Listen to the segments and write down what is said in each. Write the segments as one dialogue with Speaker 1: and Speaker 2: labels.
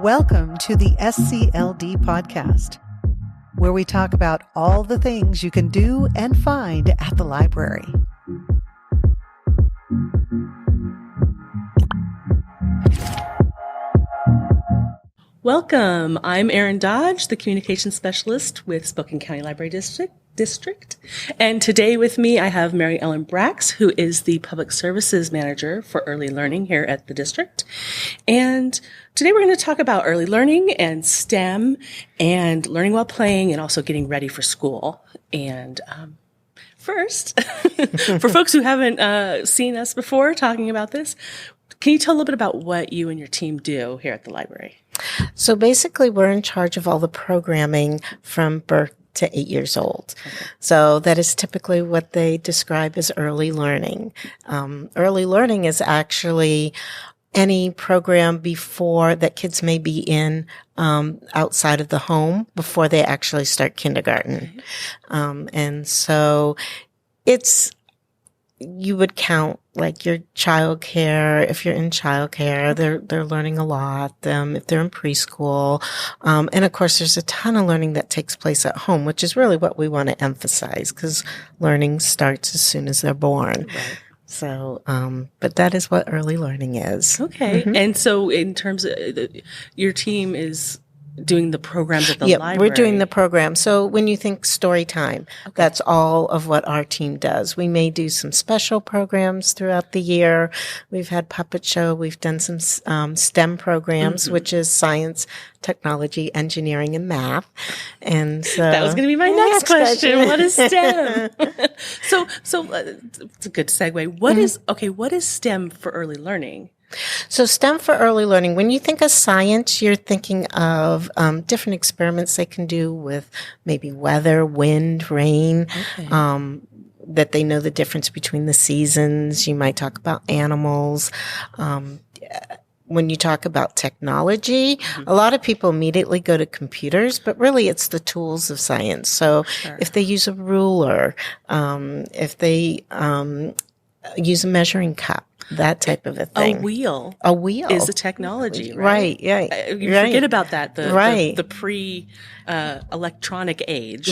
Speaker 1: Welcome to the SCLD podcast, where we talk about all the things you can do and find at the library.
Speaker 2: Welcome. I'm Erin Dodge, the Communications Specialist with Spokane County Library District. And today with me, I have Mary Ellen Brax, who is the Public Services Manager for Early Learning here at the district. And today we're going to talk about early learning and STEM and learning while playing and also getting ready for school. And first, for folks who haven't seen us before talking about this, can you tell a little bit about what you and your team do here at the library?
Speaker 3: So basically, we're in charge of all the programming from birth to 8 years old. Okay. So that is typically what they describe as early learning. Early learning is actually any program before that kids may be in outside of the home before they actually start kindergarten. And so you would count like your child care. If you're in child care, they're learning a lot. If they're in preschool. And of course, there's a ton of learning that takes place at home, which is really what we want to emphasize because learning starts as soon as they're born. Right. So, but that is what early learning is.
Speaker 2: Okay. Mm-hmm. And so in terms of your team is doing the programs at the library.
Speaker 3: We're doing the program. So when you think story time, that's all of what our team does. We may do some special programs throughout the year. We've had puppet show. We've done some STEM programs, which is science, technology, engineering, and math. And so
Speaker 2: that was going to be my next question. What is STEM? So it's a good segue. What is STEM for early learning?
Speaker 3: So STEM for early learning, when you think of science, you're thinking of different experiments they can do with maybe weather, wind, rain, that they know the difference between the seasons. You might talk about animals. When you talk about technology, a lot of people immediately go to computers, but really it's the tools of science. So if they use a ruler, if they use a measuring cup, that type of a thing.
Speaker 2: A wheel is a technology,
Speaker 3: right?
Speaker 2: You forget about that. The pre-electronic age,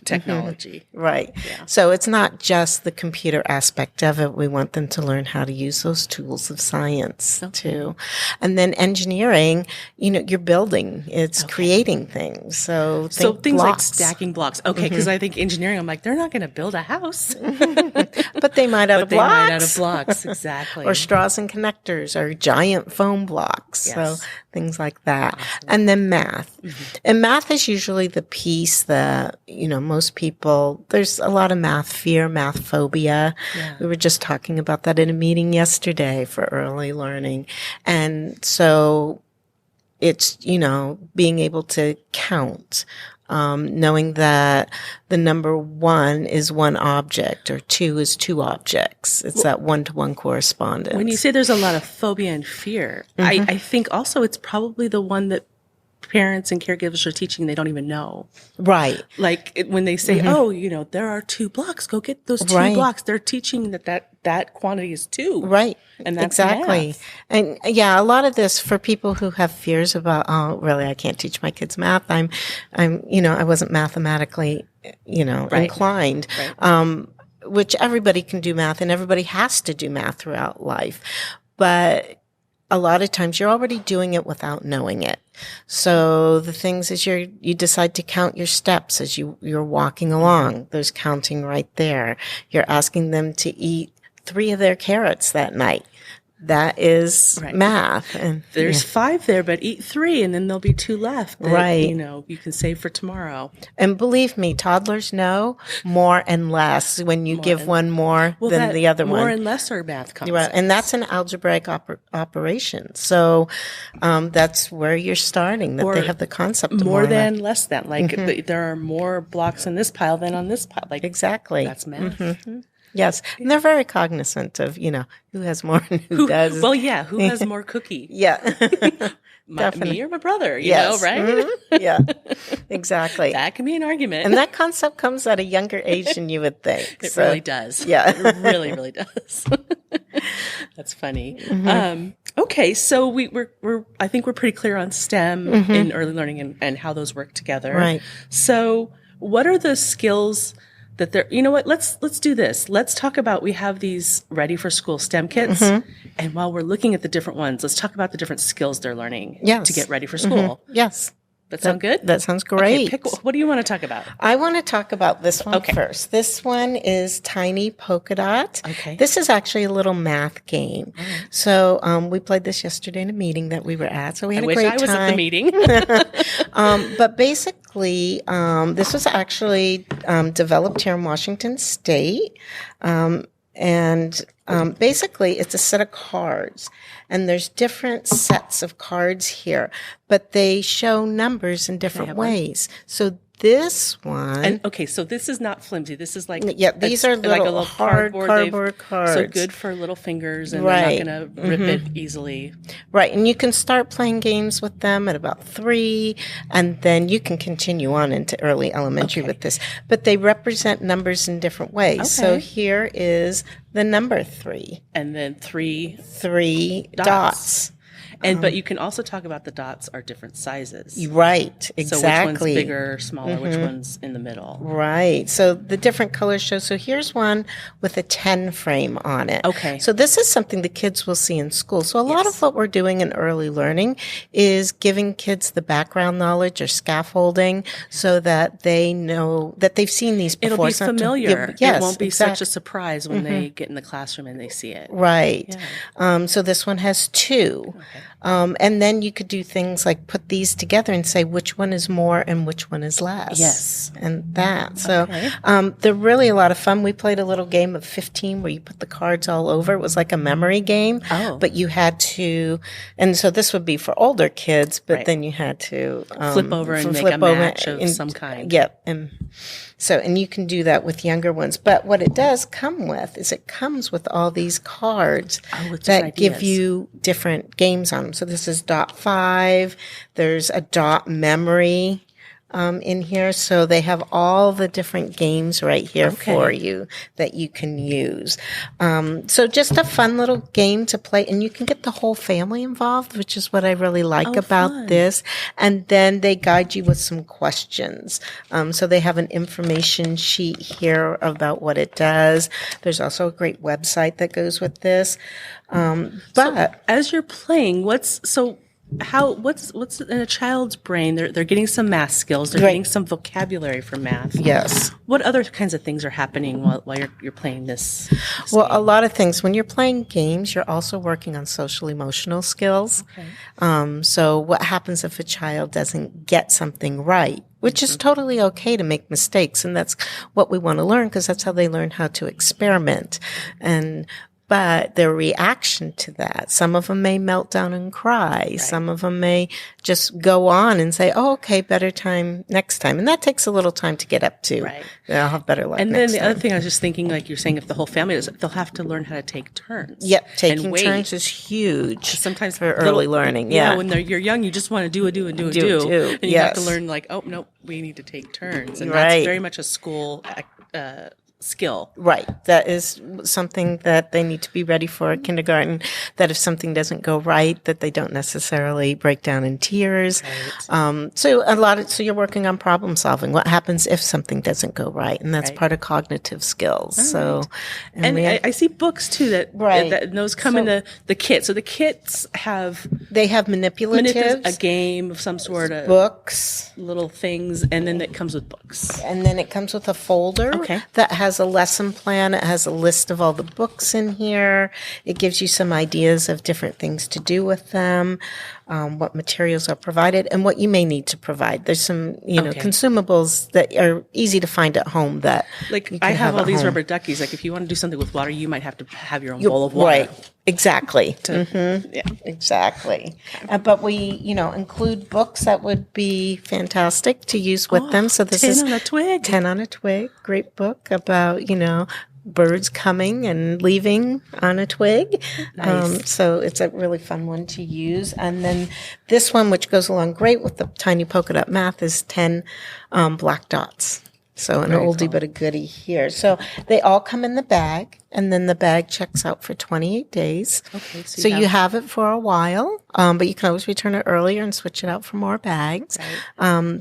Speaker 2: technology,
Speaker 3: right? Yeah. So it's not just the computer aspect of it. We want them to learn how to use those tools of science too. And then engineering, you're building, it's creating things. So
Speaker 2: things like stacking blocks. Okay, because I think engineering, I'm like, they're not going to build a house,
Speaker 3: but they might out of blocks.
Speaker 2: They might out of blocks, exactly.
Speaker 3: Or straws and connectors or giant foam blocks. Yes. So things like that. Awesome. And then math. Mm-hmm. And math is usually the piece that, most people, there's a lot of math fear, math phobia. Yeah. We were just talking about that in a meeting yesterday for early learning. And so it's, being able to count. Knowing that the number 1 is one object or 2 is 2 objects. It's that one-to-one correspondence.
Speaker 2: When you say there's a lot of phobia and fear, I think also it's probably the one that parents and caregivers are teaching they don't even know. Right. Like when they say, there are 2 blocks, go get those 2 blocks. They're teaching that quantity is 2. Right. And that's exactly. Math.
Speaker 3: And a lot of this for people who have fears about, really, I can't teach my kids math. I wasn't mathematically, inclined. Right. Which everybody can do math and everybody has to do math throughout life. But a lot of times you're already doing it without knowing it. So the things is you decide to count your steps as you're walking along. There's counting right there. You're asking them to eat 3 of their carrots that night. That is math. And
Speaker 2: there's 5 there, but eat 3 and then there'll be 2 left that, you can save for tomorrow.
Speaker 3: And believe me, toddlers know more and less when you give one more than the other one.
Speaker 2: More and less are math concepts.
Speaker 3: Right. And that's an algebraic operation. So that's where you're starting, that they have the concept of
Speaker 2: more than less than. Like there are more blocks in this pile than on this pile. Like
Speaker 3: exactly.
Speaker 2: That's math. Mm-hmm.
Speaker 3: Yes, and they're very cognizant of, who has more and who does.
Speaker 2: Well, who has more cookie? Me or my brother, you know, right?
Speaker 3: Mm-hmm. Yeah, exactly.
Speaker 2: That can be an argument.
Speaker 3: And that concept comes at a younger age than you would think.
Speaker 2: It really does.
Speaker 3: Yeah.
Speaker 2: It really, really does. That's funny. Mm-hmm. Okay, so I think we're pretty clear on STEM in early learning and how those work together.
Speaker 3: Right.
Speaker 2: So what are the skills that they're, you know what, let's do this. Let's talk about, we have these ready for school STEM kits. And while we're looking at the different ones, let's talk about the different skills they're learning to get ready for school.
Speaker 3: Yes.
Speaker 2: That sound good?
Speaker 3: That sounds great.
Speaker 2: Okay, what do you want to talk about?
Speaker 3: I want to talk about this one first. This one is Tiny Polka Dot.
Speaker 2: Okay.
Speaker 3: This is actually a little math game. So we played this yesterday in a meeting that we were at. So we had a great time.
Speaker 2: I was at the meeting.
Speaker 3: But basically, this was actually developed here in Washington State. And basically, it's a set of cards. And there's different sets of cards here, but they show numbers in different ways. So this one.
Speaker 2: And okay, so this is not flimsy. This is like
Speaker 3: these are
Speaker 2: like a little
Speaker 3: hard cardboard cards.
Speaker 2: So good for little fingers, and they're not going to rip it easily.
Speaker 3: Right, and you can start playing games with them at about 3, and then you can continue on into early elementary with this. But they represent numbers in different ways. Okay. So here is the number 3,
Speaker 2: and then three
Speaker 3: dots.
Speaker 2: And but you can also talk about the dots are different sizes.
Speaker 3: Right, exactly.
Speaker 2: So which one's bigger, smaller, which one's in the middle.
Speaker 3: Right. So the different colors show. So here's one with a 10 frame on it.
Speaker 2: Okay.
Speaker 3: So this is something the kids will see in school. So a lot of what we're doing in early learning is giving kids the background knowledge or scaffolding so that they know that they've seen these before.
Speaker 2: It'll be familiar.
Speaker 3: Yes,
Speaker 2: it won't be such a surprise when they get in the classroom and they see it.
Speaker 3: Right. Yeah. So this one has 2. Okay. And then you could do things like put these together and say which one is more and which one is less.
Speaker 2: Yes.
Speaker 3: And that. So they're really a lot of fun. We played a little game of 15 where you put the cards all over. It was like a memory game. Oh. But you had to, and so this would be for older kids, but then you had to
Speaker 2: flip over and make a match of some kind.
Speaker 3: Yep. And you can do that with younger ones. But what it does come with is it comes with all these cards that give you different games on them. So this is dot 5. There's a dot memory in here. So they have all the different games right here for you that you can use. So just a fun little game to play. And you can get the whole family involved, which is what I really like about this. And then they guide you with some questions. So they have an information sheet here about what it does. There's also a great website that goes with this. But
Speaker 2: so as you're playing, what's in a child's brain? They're getting some math skills. They're getting some vocabulary for math.
Speaker 3: Yes.
Speaker 2: What other kinds of things are happening while you're playing this
Speaker 3: Well, game? A lot of things. When you're playing games, you're also working on social emotional skills. Okay. So what happens if a child doesn't get something right? Which is totally okay to make mistakes, and that's what we want to learn because that's how they learn how to experiment. But their reaction to that, some of them may melt down and cry. Right. Some of them may just go on and say, oh, okay, better time next time. And that takes a little time to get up to. Right. I'll have better luck
Speaker 2: and
Speaker 3: next
Speaker 2: then the
Speaker 3: time.
Speaker 2: other thing I was just thinking, like you're saying, if the whole family does it, they'll have to learn how to take turns.
Speaker 3: Yep, taking turns is huge sometimes for early learning. Yeah,
Speaker 2: when you're young, you just want to do. And you have to learn like, oh, no, we need to take turns. And that's very much a school skill.
Speaker 3: Right. That is something that they need to be ready for at kindergarten, that if something doesn't go right, that they don't necessarily break down in tears. Right. So you're working on problem solving. What happens if something doesn't go right? And that's part of cognitive skills. So,
Speaker 2: and I see books too that those come in the kit. So the kits have
Speaker 3: manipulatives,
Speaker 2: a game of some sort of
Speaker 3: books,
Speaker 2: little things, and then it comes with books.
Speaker 3: And then it comes with a folder that has a lesson plan. It has a list of all the books in here. It gives you some ideas of different things to do with them, what materials are provided, and what you may need to provide. There's some, consumables that are easy to find at home that
Speaker 2: like I have all these rubber duckies. Like if you want to do something with water, you might have to have your own bowl of water.
Speaker 3: Right. Exactly. Exactly. But we, include books that would be fantastic to use with them. So this
Speaker 2: 10
Speaker 3: is
Speaker 2: on a Twig.
Speaker 3: 10 on a Twig. Great book about, birds coming and leaving on a twig. Nice. So it's a really fun one to use. And then this one, which goes along great with the Tiny Polka Dot Math, is 10 black dots. So an oldie but a goodie here. So they all come in the bag, and then the bag checks out for 28 days.
Speaker 2: Okay.
Speaker 3: So you have it for a while, but you can always return it earlier and switch it out for more bags.
Speaker 2: Right.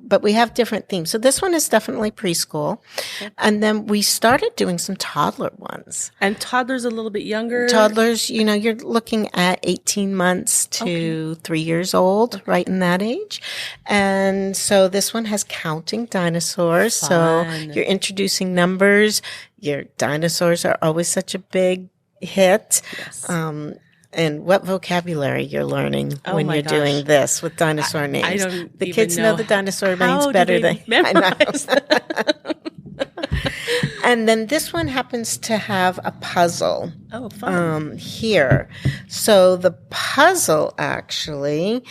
Speaker 3: But we have different themes. So this one is definitely preschool. Okay. And then we started doing some toddler ones.
Speaker 2: And toddlers a little bit younger?
Speaker 3: Toddlers, you're looking at 18 months to 3 years old, right in that age. And so this one has counting dinosaurs.
Speaker 2: Fun.
Speaker 3: So you're introducing numbers. Your dinosaurs are always such a big hit.
Speaker 2: Yes.
Speaker 3: And what vocabulary you're learning when you're doing this with dinosaur names.
Speaker 2: I don't
Speaker 3: the kids know the dinosaur names better than
Speaker 2: memorize
Speaker 3: I know. And then this one happens to have a puzzle.
Speaker 2: Oh, fun.
Speaker 3: Here. So the puzzle actually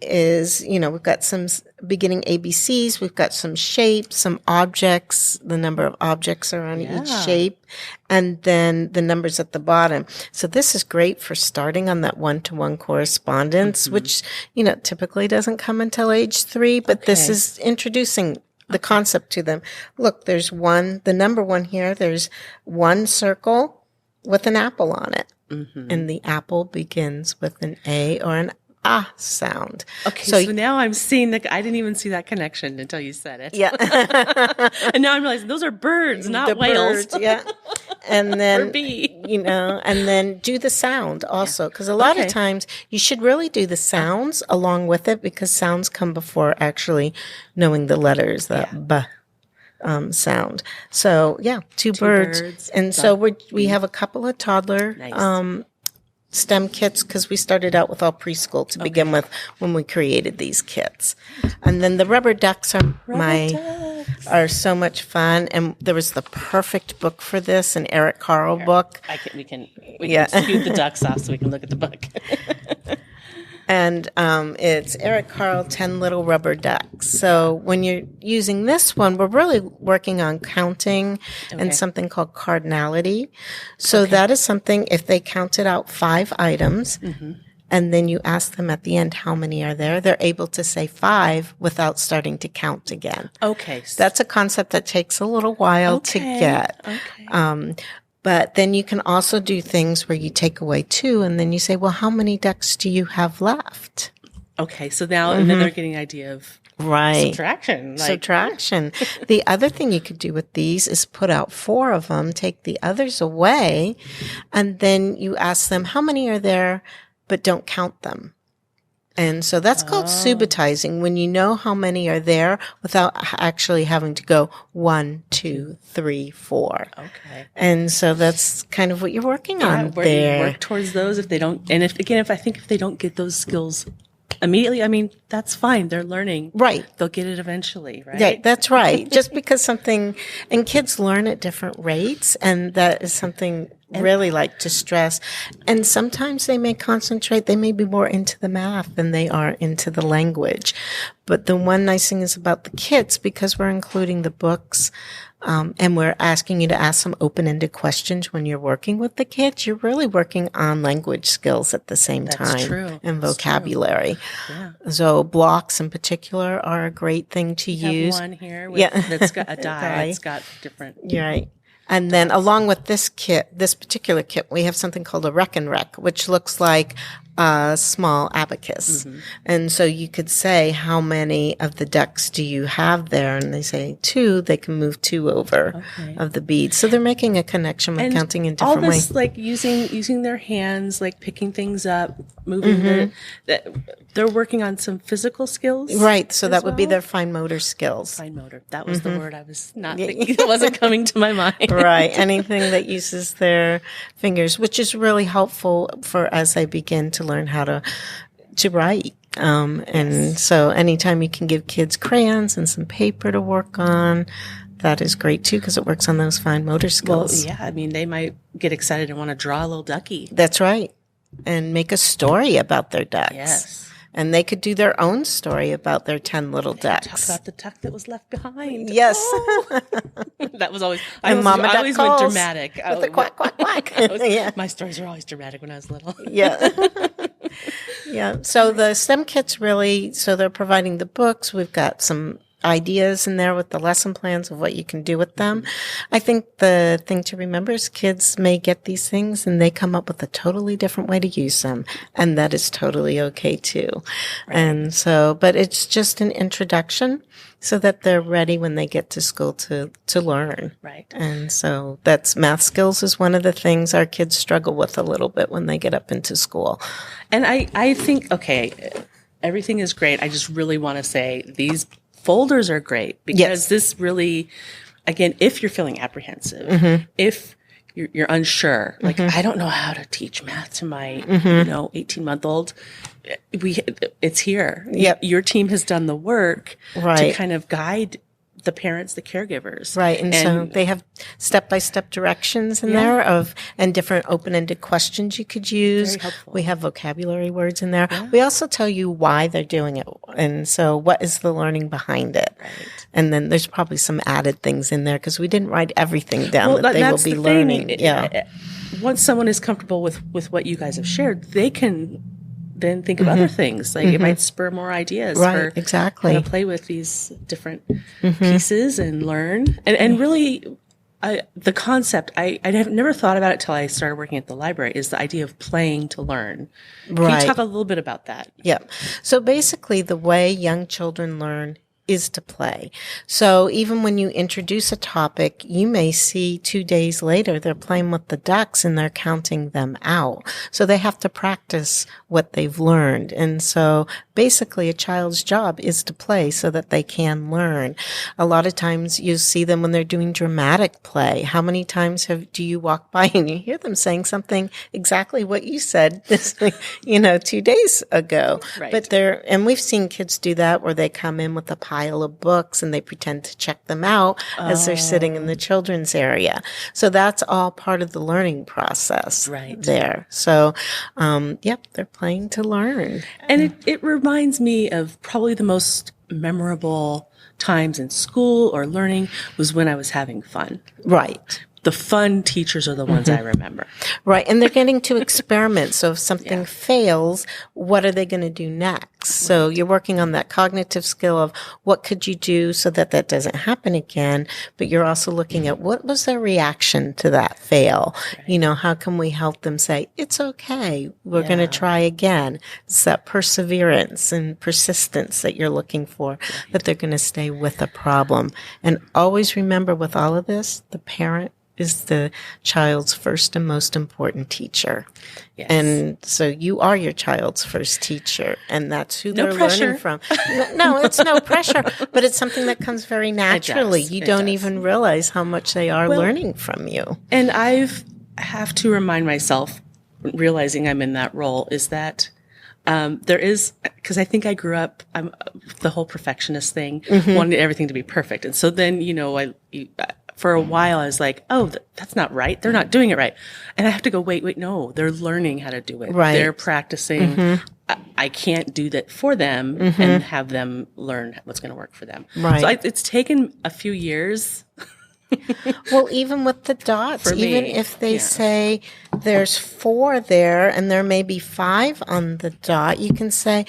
Speaker 3: is, we've got some beginning ABCs, we've got some shapes, some objects, the number of objects are on each shape, and then the numbers at the bottom. So this is great for starting on that one-to-one correspondence, which, typically doesn't come until age 3, but this is introducing the concept to them. Look, there's the number 1 here, there's one circle with an apple on it. Mm-hmm. And the apple begins with an A or an ah sound.
Speaker 2: Okay, so now I'm seeing I didn't even see that connection until you said it.
Speaker 3: Yeah.
Speaker 2: And now I'm realizing those are birds, not whales.
Speaker 3: Birds, yeah. And then,
Speaker 2: or bee.
Speaker 3: And then do the sound also. Because a lot of times you should really do the sounds along with it because sounds come before actually knowing the letters, that B sound. So, two birds. And so we have a couple of toddler STEM kits because we started out with all preschool to begin with when we created these kits. And then the rubber ducks are so much fun. And there was the perfect book for this, an Eric Carle book.
Speaker 2: We can scoot the ducks off so we can look at the book.
Speaker 3: And it's Eric Carle, 10 Little Rubber Ducks. So when you're using this one, we're really working on counting and something called cardinality. So that is something, if they counted out 5 items, and then you ask them at the end how many are there, they're able to say 5 without starting to count again.
Speaker 2: Okay.
Speaker 3: That's a concept that takes a little while to get.
Speaker 2: Okay.
Speaker 3: But then you can also do things where you take away 2 and then you say, well, how many ducks do you have left?
Speaker 2: Okay. So now, and then they're getting an idea of subtraction.
Speaker 3: Subtraction. The other thing you could do with these is put out 4 of them, take the others away, and then you ask them, how many are there, but don't count them. And so that's called subitizing, when you know how many are there without actually having to go 1, 2, 3, 4.
Speaker 2: Okay.
Speaker 3: And so that's kind of what you're working on there.
Speaker 2: Work towards those if they don't, and if they don't get those skills immediately, that's fine. They're learning.
Speaker 3: Right.
Speaker 2: They'll get it eventually, right?
Speaker 3: Yeah, that's right. Just because and kids learn at different rates, and that is something really like to stress. And sometimes they may be more into the math than they are into the language. But the one nice thing is about the kids, because we're including the books, and we're asking you to ask some open-ended questions when you're working with the kids, you're really working on language skills at the same time.
Speaker 2: That's true.
Speaker 3: And vocabulary.
Speaker 2: Yeah.
Speaker 3: So blocks in particular are a great thing to use.
Speaker 2: Have one here that's got a die. It's got different.
Speaker 3: You're right. And then along with this particular kit, we have something called a Reckon Rec, which looks like a small abacus. Mm-hmm. And so you could say, how many of the ducks do you have there? And they say 2, they can move 2 over of the beads. So they're making a connection with counting in different ways.
Speaker 2: All this, using their hands, picking things up, moving they're working on some physical skills.
Speaker 3: Right. So that would be their fine motor skills.
Speaker 2: Fine motor. That was the word I was not thinking. It wasn't coming to my mind.
Speaker 3: Right. Anything that uses their fingers, which is really helpful for as they begin to learn how to write. And so anytime you can give kids crayons and some paper to work on, that is great too, because it works on those fine motor skills.
Speaker 2: Well, yeah. They might get excited and want to draw a little ducky.
Speaker 3: That's right. And make a story about their ducks.
Speaker 2: Yes.
Speaker 3: And they could do their own story about their 10 little ducks.
Speaker 2: Talk about the duck that was left behind.
Speaker 3: Yes.
Speaker 2: Oh. That was always,
Speaker 3: I
Speaker 2: always went dramatic.
Speaker 3: With the quack, quack, quack.
Speaker 2: My stories were always dramatic when I was little.
Speaker 3: Yeah. Yeah. So the STEM kits they're providing the books. We've got some ideas in there with the lesson plans of what you can do with them. I think the thing to remember is kids may get these things and they come up with a totally different way to use them. And that is totally okay too. Right. And so, but it's just an introduction so that they're ready when they get to school to learn.
Speaker 2: Right.
Speaker 3: And so that's math skills is one of the things our kids struggle with a little bit when they get up into school.
Speaker 2: And I think, okay, everything is great. I just really want to say these folders are great because this really, again, if you're feeling apprehensive, if you're unsure, like I don't know how to teach math to my 18-month-old, it's here.
Speaker 3: Yep.
Speaker 2: Your team has done the work
Speaker 3: right.
Speaker 2: to kind of guide the parents, the caregivers.
Speaker 3: Right. And so they have step-by-step directions in there and different open-ended questions you could use.
Speaker 2: Very helpful.
Speaker 3: We have vocabulary words in there.
Speaker 2: Yeah.
Speaker 3: We also tell you why they're doing it. And so what is the learning behind it?
Speaker 2: Right.
Speaker 3: And then there's probably some added things in there because we didn't write everything down that they will be learning.
Speaker 2: Once someone is comfortable with what you guys have shared, they can then think of other things. Like it might spur more ideas for
Speaker 3: exactly.
Speaker 2: how to play with these different pieces and learn. And really, the concept, I have never thought about it till I started working at the library, is the idea of playing to learn.
Speaker 3: Right.
Speaker 2: Can you talk a little bit about that?
Speaker 3: Yeah. So basically, the way young children learn is to play. So even when you introduce a topic, you may see 2 days later they're playing with the ducks and they're counting them out. So they have to practice what they've learned. And so basically a child's job is to play so that they can learn. A lot of times you see them when they're doing dramatic play. How many times do you walk by and you hear them saying something exactly what you said this 2 days ago?
Speaker 2: Right.
Speaker 3: But and we've seen kids do that where they come in with a pile of books and they pretend to check them out as they're sitting in the children's area. So that's all part of the learning process there. So, they're playing to learn.
Speaker 2: And it reminds me of probably the most memorable times in school or learning was when I was having fun.
Speaker 3: Right.
Speaker 2: The fun teachers are the ones I remember.
Speaker 3: Right. And they're getting to experiment. So if something fails, what are they going to do next? So you're working on that cognitive skill of what could you do so that that doesn't happen again? But you're also looking at what was their reaction to that fail? Right. How can we help them say, it's okay. We're going to try again. It's that perseverance and persistence that you're looking for, that they're going to stay with a problem. And always remember with all of this, the parent is the child's first and most important teacher. Yes. And so you are your child's first teacher, and that's who they're learning from. No, it's no pressure, but it's something that comes very naturally. You don't even realize how much they are learning from you.
Speaker 2: And I have to remind myself, realizing I'm in that role, is that there is, because I think I grew up, the whole perfectionist thing, wanted everything to be perfect. And so then, for a while, I was like, oh, that's not right. They're not doing it right. And I have to go, wait, no, they're learning how to do it. Right. They're practicing. I can't do that for them and have them learn what's going to work for them. Right. So it's taken a few years.
Speaker 3: Well, even with the dots, even if they say there's 4 there and there may be 5 on the dot, you can say,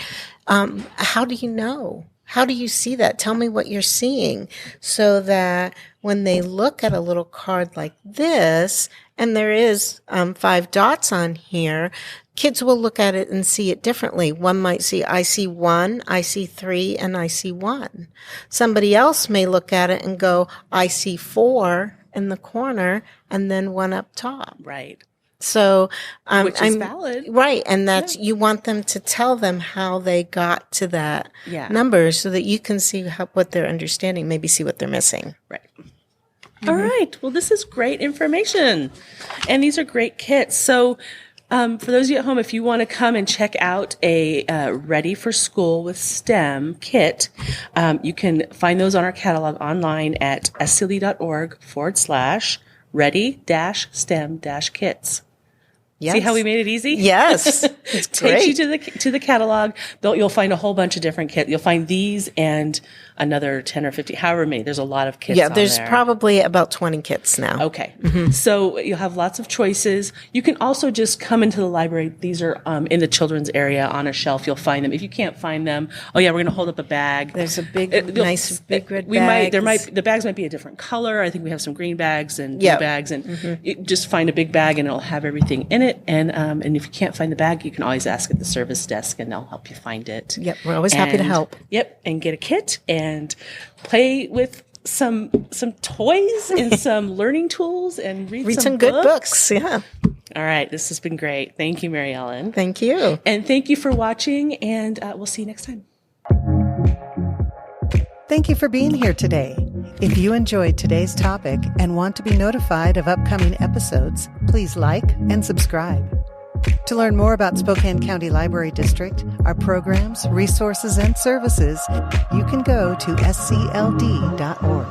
Speaker 3: how do you know? How do you see that? Tell me what you're seeing, so that when they look at a little card like this, and there is 5 dots on here, kids will look at it and see it differently. One might see, I see 1, I see 3, and I see 1. Somebody else may look at it and go, I see 4 in the corner and then 1 up top.
Speaker 2: Right.
Speaker 3: So,
Speaker 2: which is valid.
Speaker 3: Right. And that's, you want them to tell them how they got to that number so that you can see what they're understanding, maybe see what they're missing. Right.
Speaker 2: All right. Well, this is great information. And these are great kits. So, for those of you at home, if you want to come and check out a Ready for School with STEM kit, you can find those on our catalog online at scld.org/ready-STEM-kits.
Speaker 3: Yes.
Speaker 2: See how we made it easy?
Speaker 3: Yes. It's
Speaker 2: Takes you
Speaker 3: great.
Speaker 2: to the catalog. You'll find a whole bunch of different kits. You'll find these and another 10 or 50, however many. There's a lot of kits
Speaker 3: Yeah,
Speaker 2: on
Speaker 3: there's
Speaker 2: there.
Speaker 3: probably about 20 kits now.
Speaker 2: Okay. So you'll have lots of choices. You can also just come into the library. These are in the children's area on a shelf. You'll find them. If you can't find them, oh yeah, we're going to hold up a bag.
Speaker 3: There's a nice big red
Speaker 2: bag.
Speaker 3: bag.
Speaker 2: The bags might be a different color. I think we have some green bags and blue bags, and you just find a big bag and it'll have everything in it. And if you can't find the bag, you can always ask at the service desk and they'll help you find it.
Speaker 3: Yep, we're always happy to help.
Speaker 2: Yep, and get a kit and play with some toys and some learning tools and read some
Speaker 3: good books. Yeah.
Speaker 2: All right, this has been great. Thank you, Mary Ellen.
Speaker 3: Thank you.
Speaker 2: And thank you for watching, and we'll see you next time.
Speaker 1: Thank you for being here today. If you enjoyed today's topic and want to be notified of upcoming episodes, please like and subscribe. To learn more about Spokane County Library District, our programs, resources, and services, you can go to scld.org.